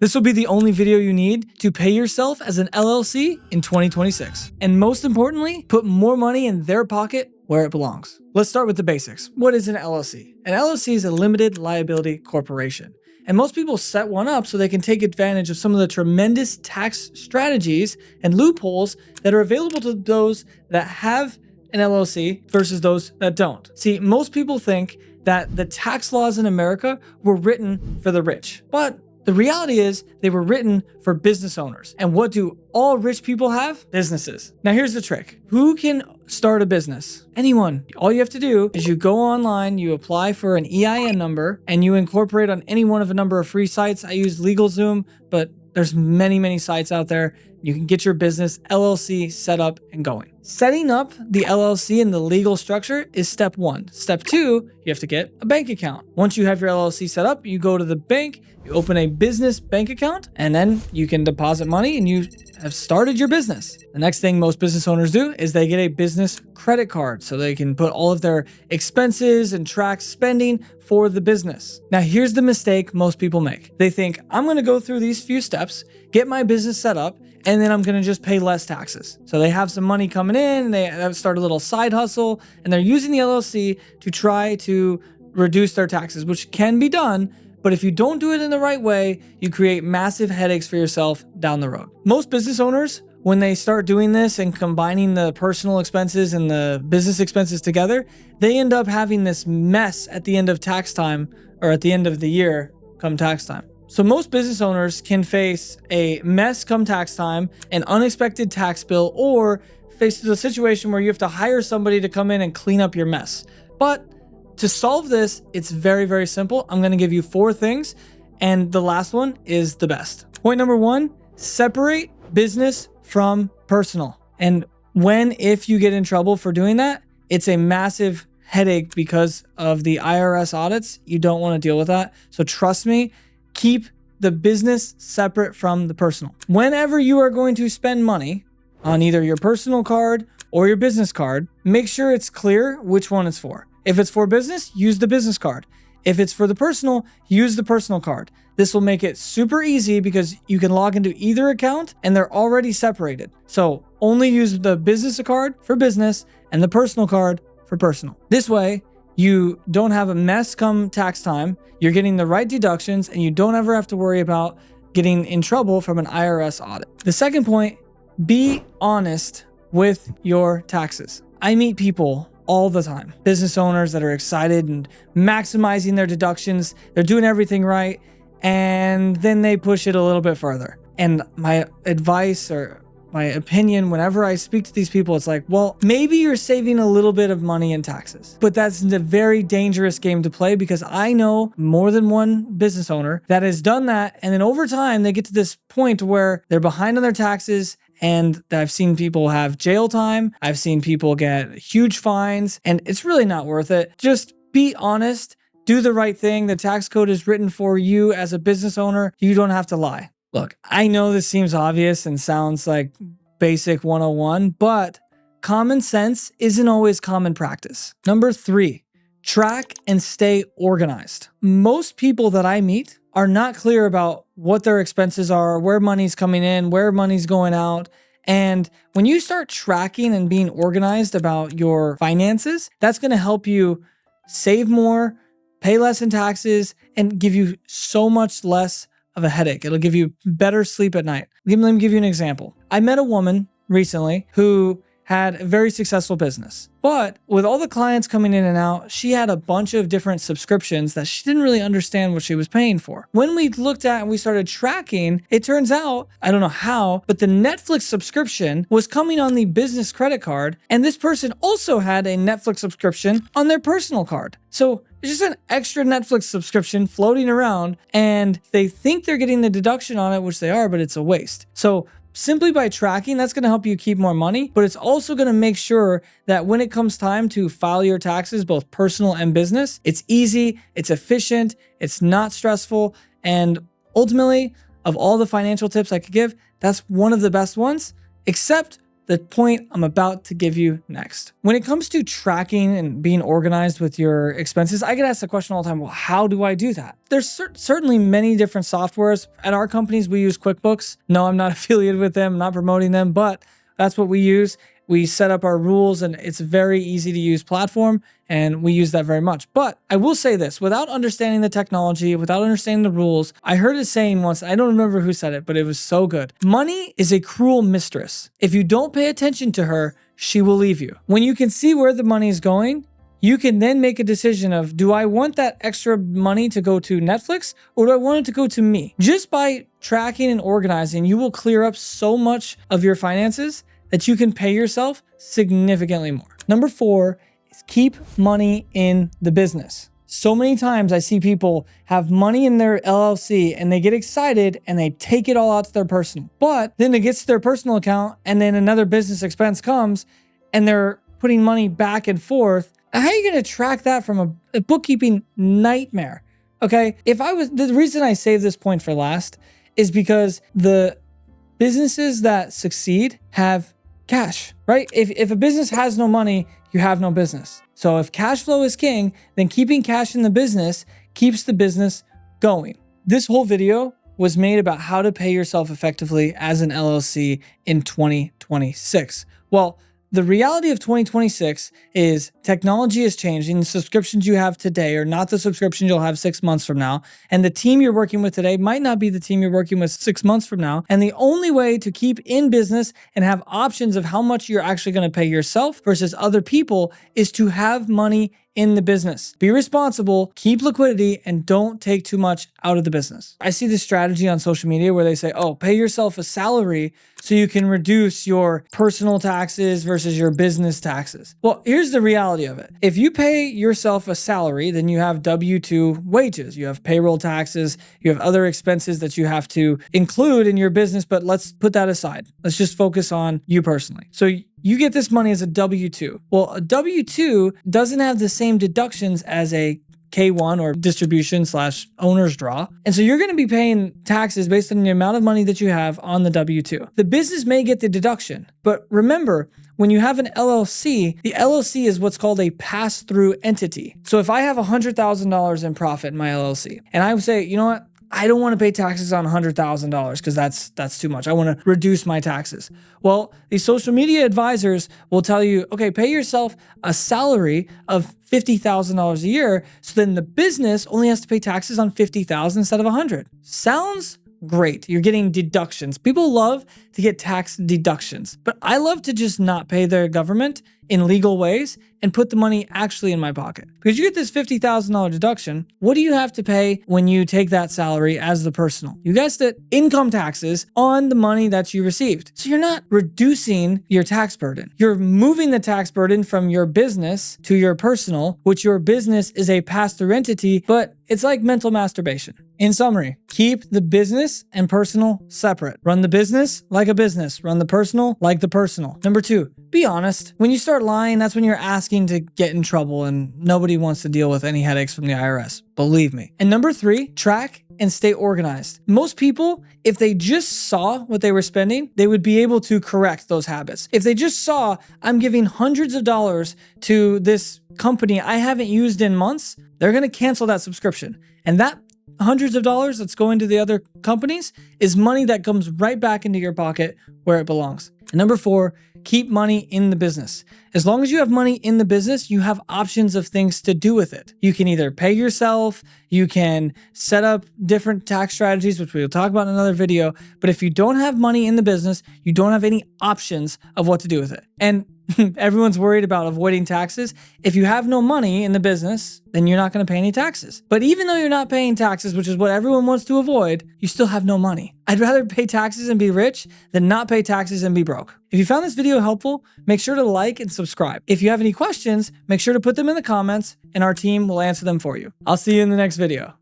This will be the only video you need to pay yourself as an LLC in 2026. And most importantly, put more money in their pocket where it belongs. Let's start with the basics. What is an LLC? An LLC is a limited liability corporation. And most people set one up so they can take advantage of some of the tremendous tax strategies and loopholes that are available to those that have an LLC versus those that don't. See, most people think that the tax laws in America were written for the rich, but the reality is they were written for business owners. And what do all rich people have? Businesses. Now here's the trick. Who can start a business? Anyone. All you have to do is you go online, you apply for an EIN number, and you incorporate on any one of a number of free sites. I use LegalZoom, but there's many sites out there. You can get your business LLC set up and going. Setting up the LLC in the legal structure is step one. Step two, you have to get a bank account. Once you have your LLC set up, you go to the bank, you open a business bank account, and then you can deposit money and you have started your business. The next thing most business owners do is they get a business credit card so they can put all of their expenses and track spending for the business. Now, here's the mistake most people make. They think, I'm going to go through these few steps, get my business set up, and then I'm going to just pay less taxes. So they have some money coming in, and they start a little side hustle, and they're using the LLC to try to reduce their taxes, which can be done. But if you don't do it in the right way, you create massive headaches for yourself down the road. Most business owners, when they start doing this and combining the personal expenses and the business expenses together, they end up having this mess at the end of tax time or at the end of the year come tax time. So most business owners can face a mess come tax time, an unexpected tax bill, or face the situation where you have to hire somebody to come in and clean up your mess. But to solve this, it's very simple. I'm going to give you 4 things, and the last one is the best. Point number 1, separate business from personal. And if you get in trouble for doing that, it's a massive headache because of the IRS audits. You don't want to deal with that. So trust me, keep the business separate from the personal. Whenever you are going to spend money on either your personal card or your business card, make sure it's clear which one it's for. If it's for business, use the business card. If it's for the personal, use the personal card. This will make it super easy because you can log into either account and they're already separated. So only use the business card for business and the personal card for personal. This way, you don't have a mess come tax time, you're getting the right deductions, and you don't ever have to worry about getting in trouble from an IRS audit. The second point, be honest with your taxes. I meet people all the time, business owners that are excited and maximizing their deductions. They're doing everything right, and then they push it a little bit further. And my advice or my opinion, whenever I speak to these people, it's like, well, maybe you're saving a little bit of money in taxes, but that's a very dangerous game to play because I know more than one business owner that has done that. And then over time, they get to this point where they're behind on their taxes. And I've seen people have jail time. I've seen people get huge fines, and it's really not worth it. Just be honest, do the right thing. The tax code is written for you as a business owner. You don't have to lie. Look, I know this seems obvious and sounds like basic 101, but common sense isn't always common practice. Number 3, track and stay organized. Most people that I meet are not clear about what their expenses are, where money's coming in, where money's going out. And when you start tracking and being organized about your finances, that's going to help you save more, pay less in taxes, and give you so much less of a headache. It'll give you better sleep at night. Let me give you an example. I met a woman recently who had a very successful business, but with all the clients coming in and out, she had a bunch of different subscriptions that she didn't really understand what she was paying for. When we looked at and we started tracking, it turns out, I don't know how, but the Netflix subscription was coming on the business credit card, and this person also had a Netflix subscription on their personal card. So it's just an extra Netflix subscription floating around, and they think they're getting the deduction on it, which they are, but it's a waste. So simply by tracking, that's going to help you keep more money, but it's also going to make sure that when it comes time to file your taxes, both personal and business, it's easy, it's efficient, it's not stressful, and ultimately, of all the financial tips I could give, that's one of the best ones, except the point I'm about to give you next. When it comes to tracking and being organized with your expenses, I get asked the question all the time, well, how do I do that? There's certainly many different softwares. At our companies, we use QuickBooks. No, I'm not affiliated with them, not promoting them, but that's what we use. We set up our rules and it's a very easy to use platform and we use that very much. But I will say this, without understanding the technology, without understanding the rules, I heard a saying once, I don't remember who said it, but it was so good. Money is a cruel mistress. If you don't pay attention to her, she will leave you. When you can see where the money is going, you can then make a decision of, do I want that extra money to go to Netflix or do I want it to go to me? Just by tracking and organizing, you will clear up so much of your finances that you can pay yourself significantly more. Number 4 is keep money in the business. So many times I see people have money in their LLC and they get excited and they take it all out to their personal. But then it gets to their personal account and then another business expense comes and they're putting money back and forth. How are you going to track that from a bookkeeping nightmare? Okay, the reason I save this point for last is because the businesses that succeed have cash, right? If a business has no money, you have no business. So if cash flow is king, then keeping cash in the business keeps the business going. This whole video was made about how to pay yourself effectively as an LLC in 2026. Well, the reality of 2026 is technology is changing. The subscriptions you have today are not the subscriptions you'll have 6 months from now. And the team you're working with today might not be the team you're working with 6 months from now. And the only way to keep in business and have options of how much you're actually going to pay yourself versus other people is to have money in the business. Be responsible, keep liquidity, and don't take too much out of the business. I see this strategy on social media where they say, oh, pay yourself a salary so you can reduce your personal taxes versus your business taxes. Well, here's the reality of it. If you pay yourself a salary, then you have W-2 wages. You have payroll taxes, you have other expenses that you have to include in your business, but let's put that aside. Let's just focus on you personally. So you get this money as a W-2. Well, a W-2 doesn't have the same deductions as a K-1 or distribution/owner's draw. And so you're going to be paying taxes based on the amount of money that you have on the W-2. The business may get the deduction, but remember, when you have an LLC, the LLC is what's called a pass-through entity. So if I have $100,000 in profit in my LLC, and I would say, you know what? I don't want to pay taxes on $100,000 because that's too much. I want to reduce my taxes. Well, these social media advisors will tell you, okay, pay yourself a salary of $50,000 a year. So then the business only has to pay taxes on $50,000 instead of $100,000. Sounds great. You're getting deductions. People love to get tax deductions, but I love to just not pay their government in legal ways and put the money actually in my pocket. Because you get this $50,000 deduction, what do you have to pay when you take that salary as the personal? You guessed it, income taxes on the money that you received. So you're not reducing your tax burden. You're moving the tax burden from your business to your personal, which your business is a pass-through entity, but it's like mental masturbation. In summary, keep the business and personal separate. Run the business like a business. Run the personal like the personal. Number 2, be honest. When you start lying, that's when you're asking to get in trouble and nobody wants to deal with any headaches from the IRS. Believe me. And number 3, track and stay organized. Most people, if they just saw what they were spending, they would be able to correct those habits. If they just saw, I'm giving hundreds of dollars to this company I haven't used in months, they're going to cancel that subscription. And that hundreds of dollars that's going to the other companies is money that comes right back into your pocket where it belongs. And number 4, keep money in the business. As long as you have money in the business, you have options of things to do with it. You can either pay yourself, you can set up different tax strategies, which we'll talk about in another video. But if you don't have money in the business, you don't have any options of what to do with it. And everyone's worried about avoiding taxes. If you have no money in the business, then you're not going to pay any taxes. But even though you're not paying taxes, which is what everyone wants to avoid, you still have no money. I'd rather pay taxes and be rich than not pay taxes and be broke. If you found this video helpful, make sure to like and subscribe. If you have any questions, make sure to put them in the comments and our team will answer them for you. I'll see you in the next video.